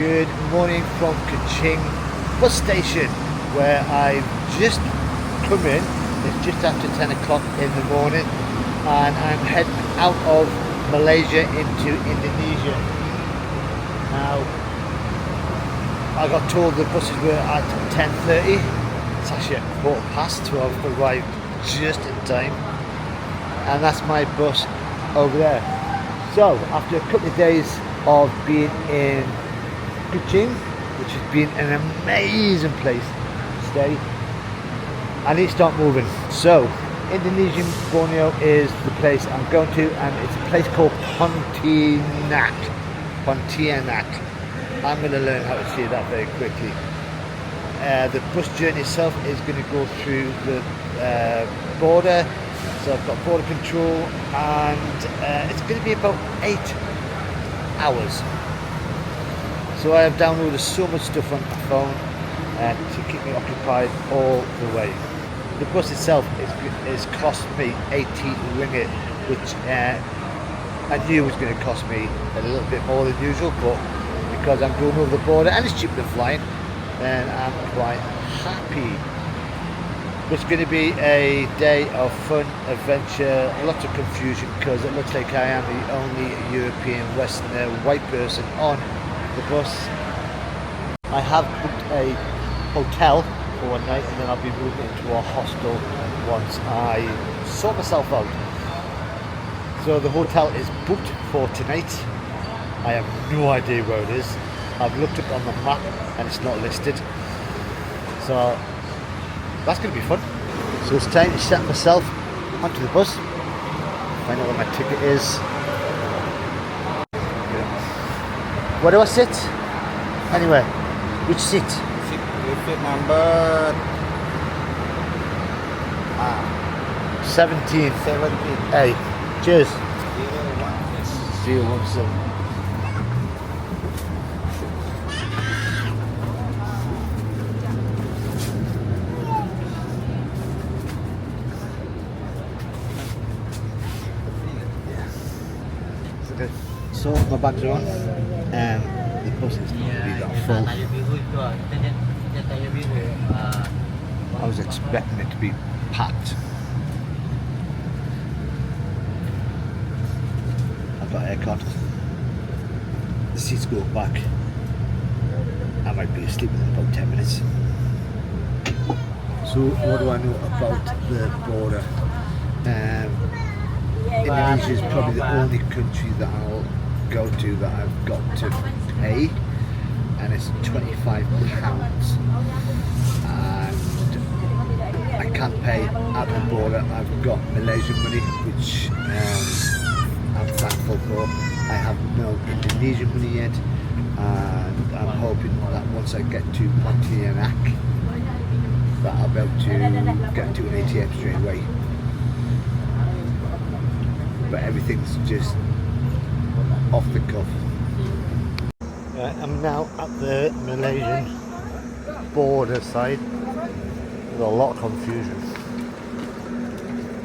Good morning from Kuching Bus Station, where I've just come in. It's just after 10 o'clock in the morning and I'm heading out of Malaysia into Indonesia. Now, I got told the buses were at 10:30. It's actually at 12:15, so I've arrived just in time. And that's my bus over there. So, after a couple of days of being in Kuching, which has been an amazing place to stay, I need to start moving. So, Indonesian Borneo is the place I'm going to, and it's a place called Pontianak. I'm going to learn how to say that very quickly. The bus journey itself is going to go through the border. So I've got border control, and it's going to be about 8 hours. So I have downloaded so much stuff on my phone to keep me occupied all the way. The bus itself is cost me 80 ringgit, which I knew was going to cost me a little bit more than usual, but because I'm going over the border and it's cheaper than flying, then I'm quite happy. It's going to be a day of fun, adventure, lots of confusion, because it looks like I am the only European Westerner white person on the bus. I have booked a hotel for one night, and then I'll be moving into a hostel once I sort myself out. So the hotel is booked for tonight. I have no idea where it is. I've looked up on the map and it's not listed. So that's going to be fun. So it's time to set myself onto the bus, find out what my ticket is. Where do I sit? Anyway, which seat? Seat number 17. 17. Hey, cheers. 01. 017. So my bags are on, and the bus is going to be that full. I was expecting it to be packed. I've got aircon. The seats go back. I might be asleep in about 10 minutes. So what do I know about the border? Indonesia is probably the only country that I'll go to that I've got to pay, and it's £25, and I can't pay at the border. I've got Malaysian money, which I'm thankful for. I have no Indonesian money yet, and I'm hoping that once I get to Pontianak that I'll be able to get to an ATM straight away. But everything's just off the cuff. I'm now at the Malaysian border side. There's a lot of confusion.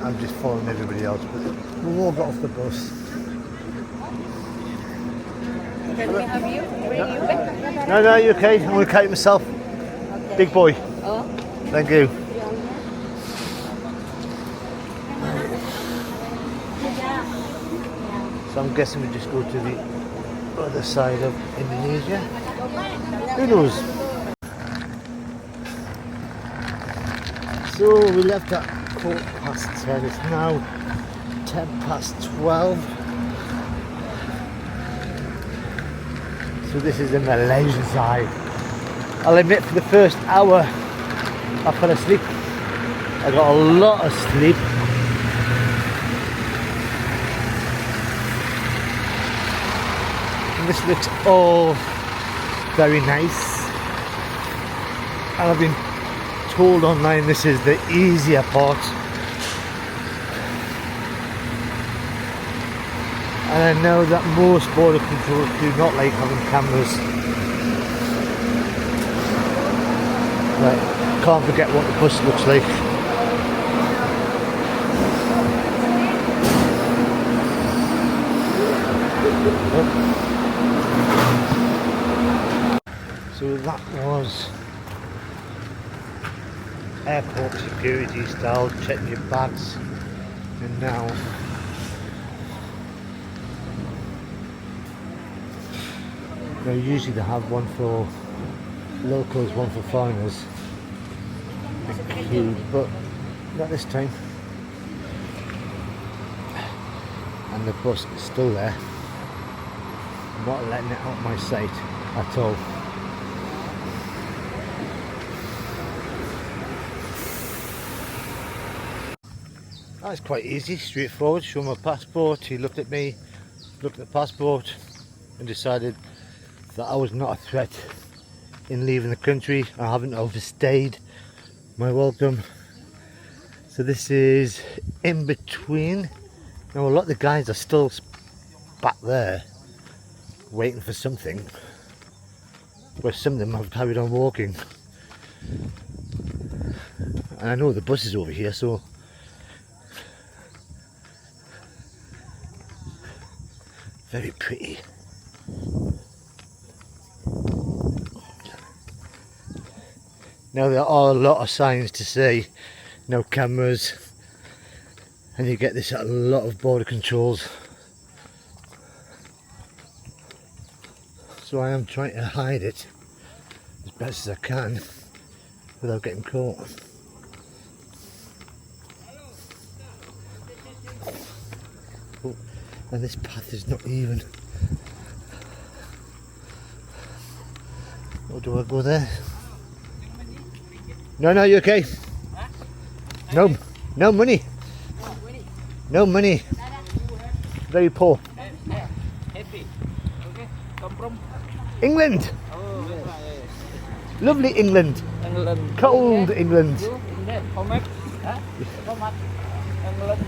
I'm just following everybody else, but we've all got off the bus. Can we have you? Bring you back? No, you're okay. I'm going to carry myself. Okay. Big boy. Oh. Thank you. So I'm guessing we just go to the other side of Indonesia. Who knows? So we left at 10:15. It's now 12:10. So this is the Malaysian side. I'll admit, for the first hour I fell asleep. I got a lot of sleep. This looks all very nice, and I've been told online this is the easier part, and I know that most border controls do not like having cameras. Right, can't forget what the bus looks like. So that was airport security style, checking your bags, and now usually they have one for locals, one for foreigners, a queue, but not this time. And the bus is still there, not letting it out of my sight at all. That's quite easy, straightforward. Show my passport. He looked at me, looked at the passport, and decided that I was not a threat in leaving the country. I haven't overstayed my welcome. So this is in between. Now a lot of the guys are still back there waiting for something, where some of them have carried on walking. And I know the bus is over here, so very pretty. Now there are a lot of signs to say no cameras, and you get this at a lot of border controls. So I am trying to hide it as best as I can without getting caught. Oh, and this path is not even. Or do I go there? No, you okay? No money. No money. Very poor. Happy. Okay. Come from? England. Oh, yeah. Lovely England. England. Cold England. You England. How much? Huh? How much? England.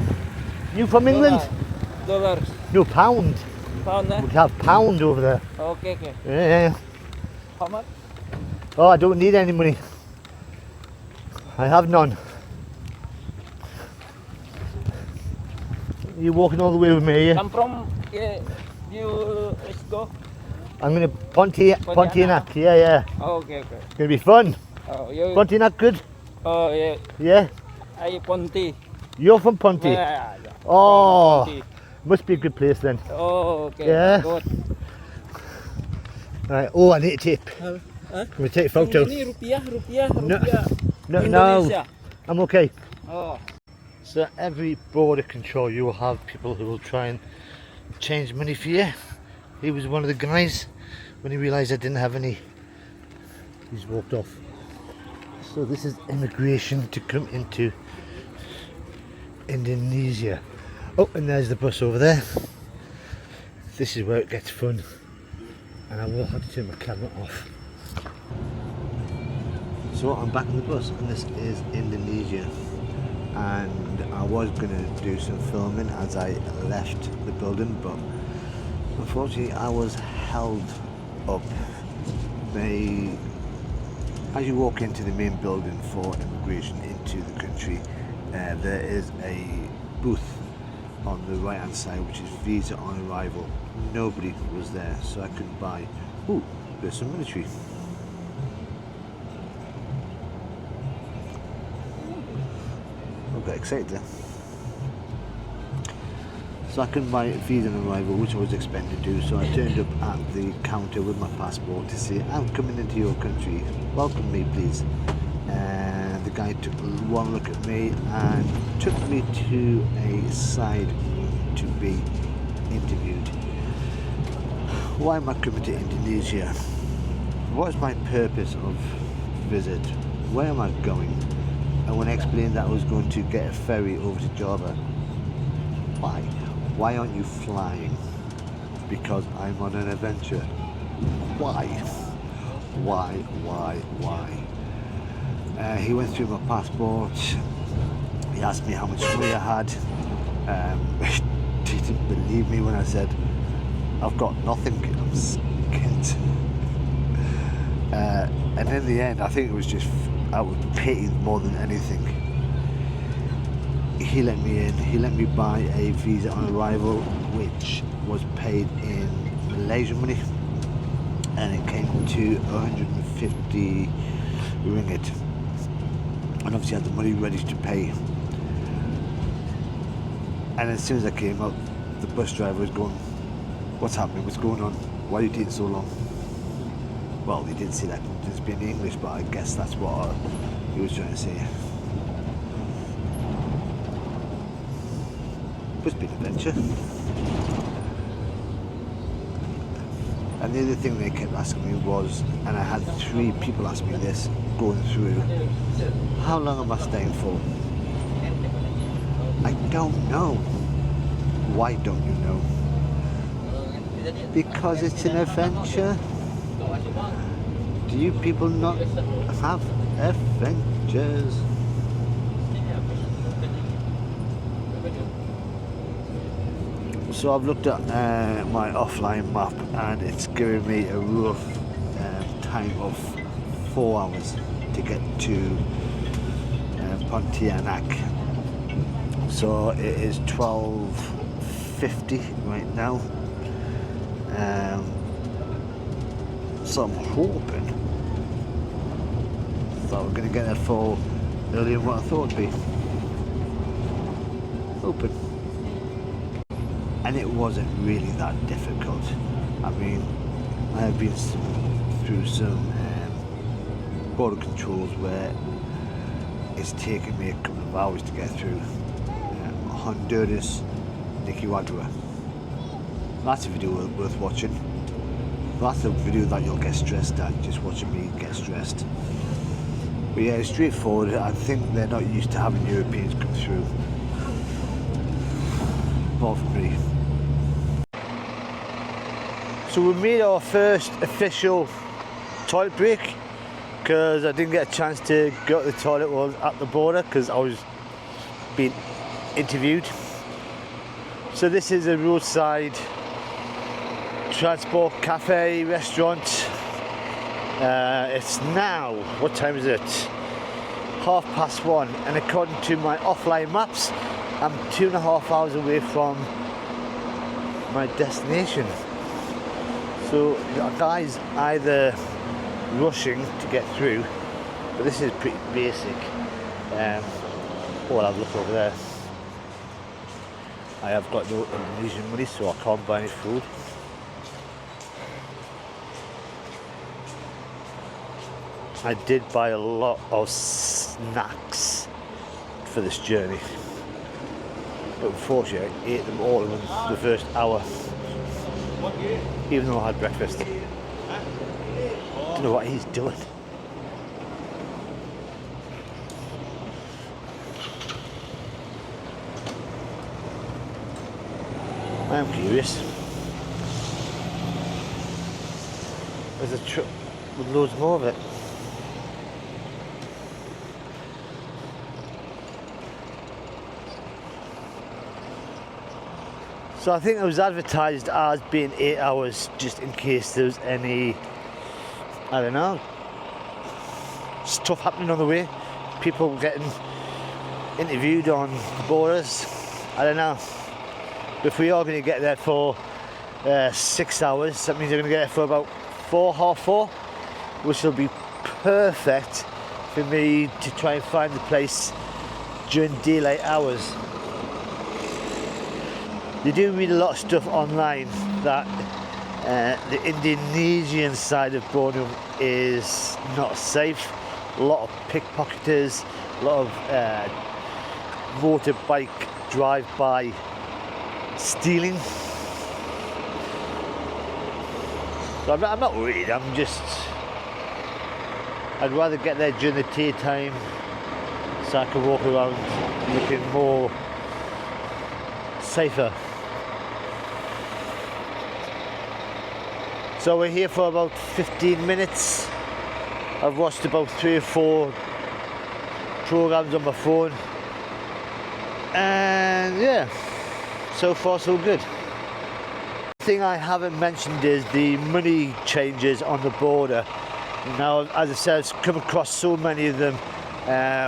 You from England? Dollars. No, pound. Pound, eh? We'd have pound over there. Okay. Yeah. How much? Oh, I don't need any money. I have none. You walking all the way with me here? Come from? Yeah. You let's go. I'm going to Pontianak. Yeah. Oh, okay. It's going to be fun. Oh, you. Pontianak good? Oh, yeah. Yeah? I Ponti. You're from Ponti? Yeah. Oh, Ponti. must be a good place then. Oh, okay. Yeah. Good. Right. Oh, I need a tip. Huh? Can we take a photo? Rupiah. No, Indonesia. I'm okay. Oh. So every border control you will have people who will try and change money for you. He was one of the guys. When he realised I didn't have any, he's walked off. So this is immigration to come into Indonesia. Oh, and there's the bus over there. This is where it gets fun, and I will have to turn my camera off. So I'm back on the bus, and this is Indonesia, and I was going to do some filming as I left the building, but unfortunately I was held up. As you walk into the main building for immigration into the country, there is a booth on the right hand side which is visa on arrival. Nobody was there, so I couldn't buy. Ooh, there's some military. I got excited there. So I couldn't buy visa on arrival, which I was expected to do, so I turned up at the counter with my passport to say, I'm coming into your country, welcome me please. And the guy took one look at me and took me to a side room to be interviewed. Why am I coming to Indonesia? What is my purpose of visit? Where am I going? And when I explained that I was going to get a ferry over to Java, why? Why aren't you flying? Because I'm on an adventure. Why? He went through my passport. He asked me how much money I had. He didn't believe me when I said, I've got nothing, I'm skint. And in the end, I think it was just, I was pitied more than anything. He let me in, he let me buy a visa on arrival, which was paid in Malaysian money. and it came to 150 ringgit, and obviously I had the money ready to pay. And as soon as I came out, the bus driver was going, "What's happening? What's going on? Why are you taking so long?" Well, he didn't say that to speak in English, but I guess that's what he was trying to say. It's been an adventure. And the other thing they kept asking me was, and I had 3 people ask me this going through, how long am I staying for? I don't know. Why don't you know? Because it's an adventure. Do you people not have adventures? So I've looked at my offline map, and it's giving me a rough time of 4 hours to get to Pontianak. So it is 12:50 right now. So I'm hoping that we're going to get there for earlier than what I thought it'd be. Hoping. And it wasn't really that difficult. I mean, I have been through some border controls where it's taken me a couple of hours to get through. Honduras, Nicaragua. That's a video worth watching. That's a video that you'll get stressed at, just watching me get stressed. But yeah, it's straightforward. I think they're not used to having Europeans come through. Not for me. So we made our first official toilet break, because I didn't get a chance to go to the toilet while I was at the border because I was being interviewed. So this is a roadside transport cafe restaurant. It's now, what time is it? 1:30, and according to my offline maps, I'm 2.5 hours away from my destination. So the guy's either rushing to get through, but this is pretty basic. I'll have a look over there. I have got no Indonesian money, so I can't buy any food. I did buy a lot of snacks for this journey, but unfortunately I ate them all in the first hour, even though I had breakfast. Don't know what he's doing. I am curious. There's a truck with loads more of it. So I think it was advertised as being 8 hours, just in case there was any, I don't know, stuff happening on the way. People getting interviewed on the borders. I don't know. But if we are going to get there for 6 hours, that means we're going to get there for about 4, half 4, which will be perfect for me to try and find the place during daylight hours. You do read a lot of stuff online that the Indonesian side of Borneo is not safe. A lot of pickpocketers, a lot of motorbike drive-by stealing. So I'm not worried, I'd rather get there during the daytime so I can walk around looking more safer. So we're here for about 15 minutes. I've watched about 3 or 4 programs on my phone, and yeah, so far so good. The thing I haven't mentioned is the money changes on the border. Now, as I said, I've come across so many of them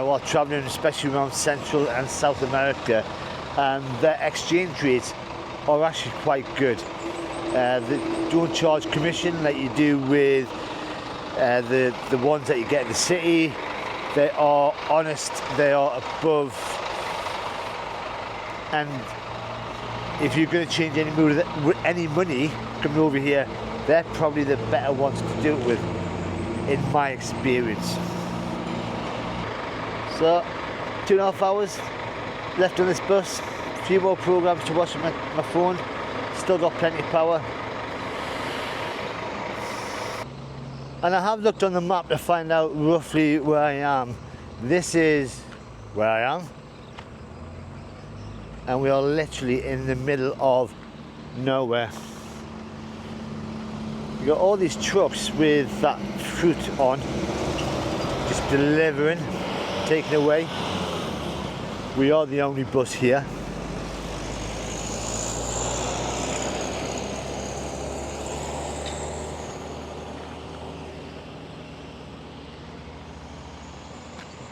while travelling, especially around Central and South America, and their exchange rates are actually quite good. They don't charge commission like you do with the ones that you get in the city. They are honest, they are above, and if you're going to change any money coming over here, they're probably the better ones to do it with, in my experience. So 2.5 hours left on this bus, a few more programs to watch on my phone, still got plenty of power. And I have looked on the map to find out roughly where I am. This is where I am. And we are literally in the middle of nowhere. You got all these trucks with that fruit on, just delivering, taking away. We are the only bus here.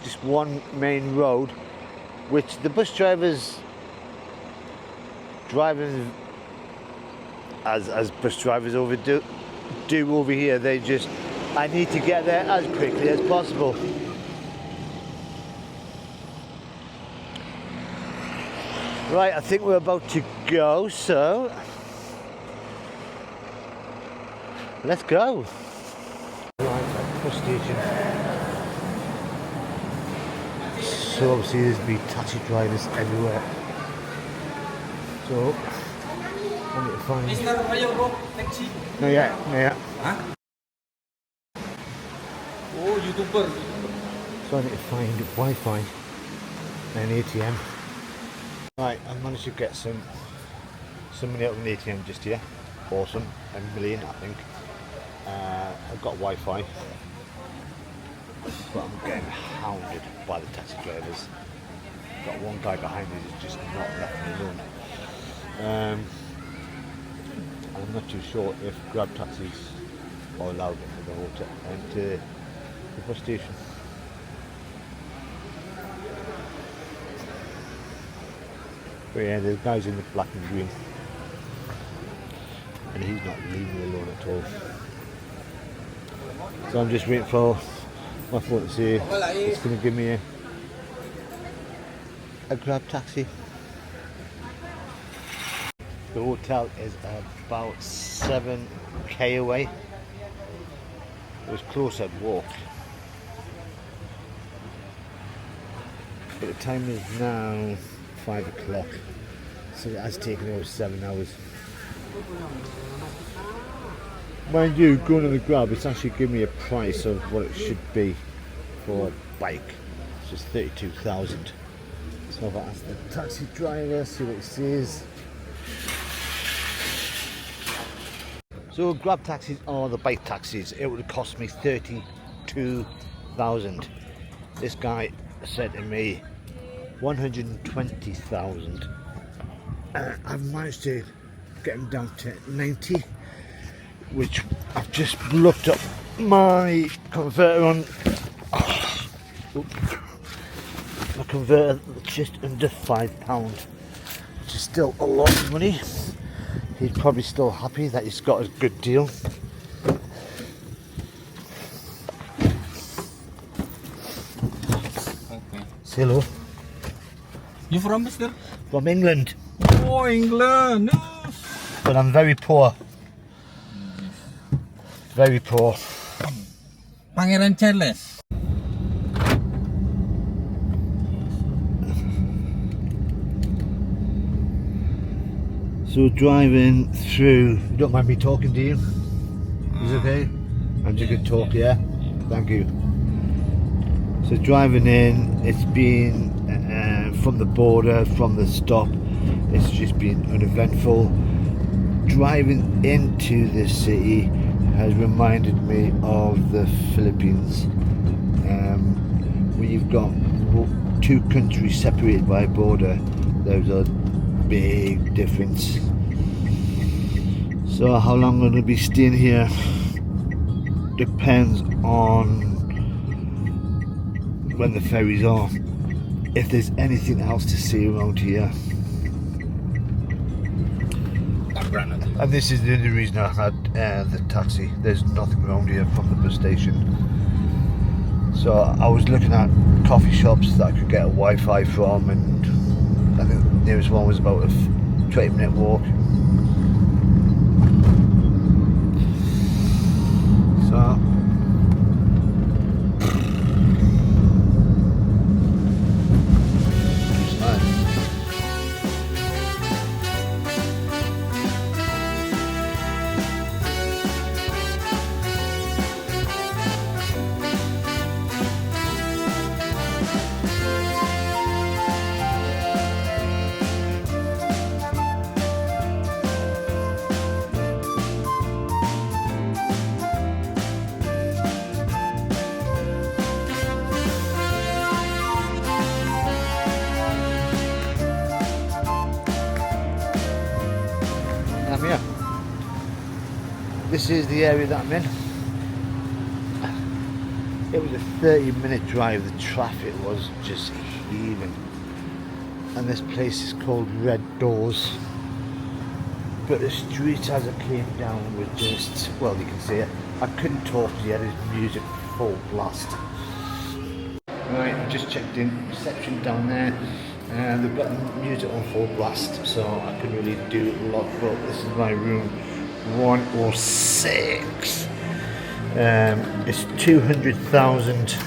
Just one main road, which the bus drivers driving as bus drivers do over here. They just, I need to get there as quickly as possible. Right, I think we're about to go, so let's go. Right, bus station. So obviously there's been taxi drivers everywhere. So I need to find. No, yeah. Huh? Oh, YouTuber. So I need to find Wi-Fi and an ATM. Right, I managed to get some money out of an ATM just here. Awesome, $1 million, I think. I've got Wi-Fi, but I'm getting hounded by the taxi drivers. Got one guy behind me who's just not letting me alone. I'm not too sure if Grab taxis are allowed into the hotel, into the bus station. But yeah, there's guys in the black and green, and he's not leaving me alone at all. So I'm just waiting for my phone to say it's going to give me a Grab taxi. The hotel is about 7k away. It was close, I'd walk. But the time is now 5 o'clock, so it has taken over 7 hours. Mind you, going on the Grab, it's actually giving me a price of what it should be for a bike. It's just 32,000. So I've asked the taxi driver, see what he says. So Grab taxis are the bike taxis. It would cost me 32,000. This guy said to me 120,000. I've managed to get him down to 90, which I've just looked up my converter on. My converter just under £5, which is still a lot of money. He's probably still happy that he's got a good deal. Okay. Say hello. You from Mister? From England. Oh, England. But I'm very poor. Very poor. Pangeran Charles. So driving through, you don't mind me talking to you? Is it okay? I'm just going to talk, yeah? Thank you. So driving in, it's been from the border, from the stop, it's just been uneventful. Driving into this city has reminded me of the Philippines, where you've got two countries separated by a border. There's a big difference. So how long I'm going to be staying here depends on when the ferries are, if there's anything else to see around here. And this is the only reason I had the taxi. There's nothing around here from the bus station. So I was looking at coffee shops that I could get a Wi-Fi from, and I think the nearest one was about a 20-minute walk. So it's nice. I'm here. This is the area that I'm in. It was a 30-minute drive. The traffic was just heaving. And this place is called Red Doors. But the streets as I came down were just, well, you can see it. I couldn't talk to you, there's music full blast. Right, I just checked in, reception down there. They've got music on full blast, so I couldn't really do a lot, but this is my room 106. It's 200,000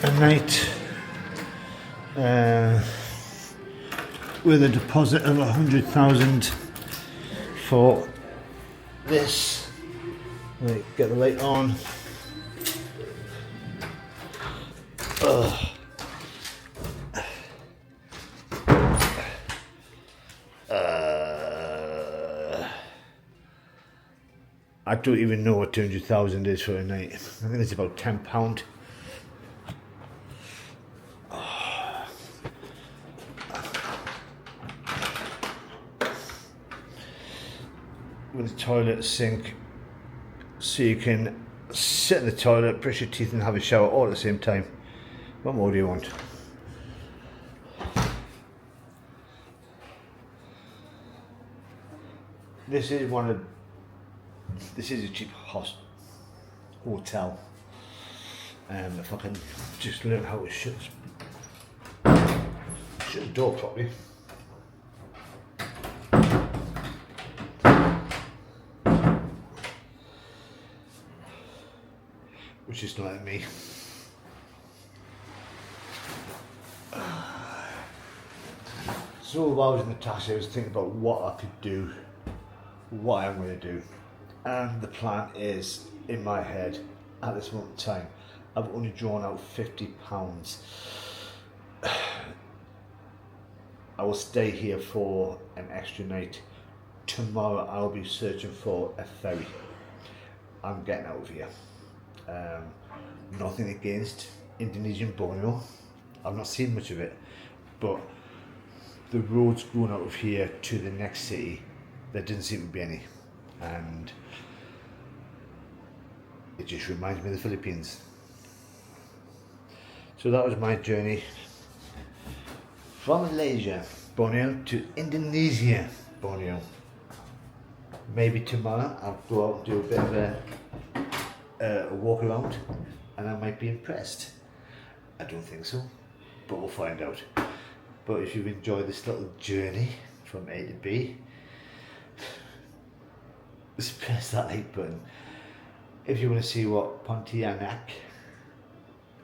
a night, with a deposit of 100,000 for this. Right, get the light on. Ugh. I don't even know what 200,000 is for a night. I think it's about £10. With a toilet, sink, so you can sit in the toilet, brush your teeth and have a shower all at the same time. What more do you want? This is a cheap hotel. If I can just learn how to shut the door properly. Which is not letting me. So while I was in the taxi, I was thinking about what I could do, what I'm going to do. And the plan is, in my head, at this moment in time, I've only drawn out £50. I will stay here for an extra night. Tomorrow I'll be searching for a ferry. I'm getting out of here. Nothing against Indonesian Borneo. I've not seen much of it, but the roads going out of here to the next city, there didn't seem to be any. And it just reminds me of the Philippines. So that was my journey from Malaysia, Borneo, to Indonesia, Borneo. Maybe tomorrow I'll go out and do a bit of a walk around and I might be impressed. I don't think so, but we'll find out. But if you've enjoyed this little journey from A to B, just press that like button. If you want to see what Pontianak,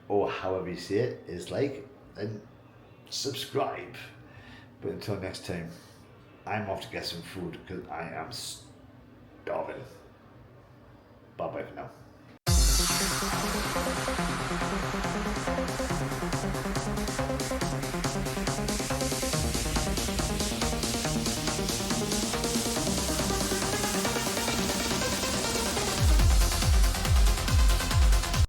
or however you say it, is like, then subscribe. But until next time, I'm off to get some food because I am starving. Bye bye for now.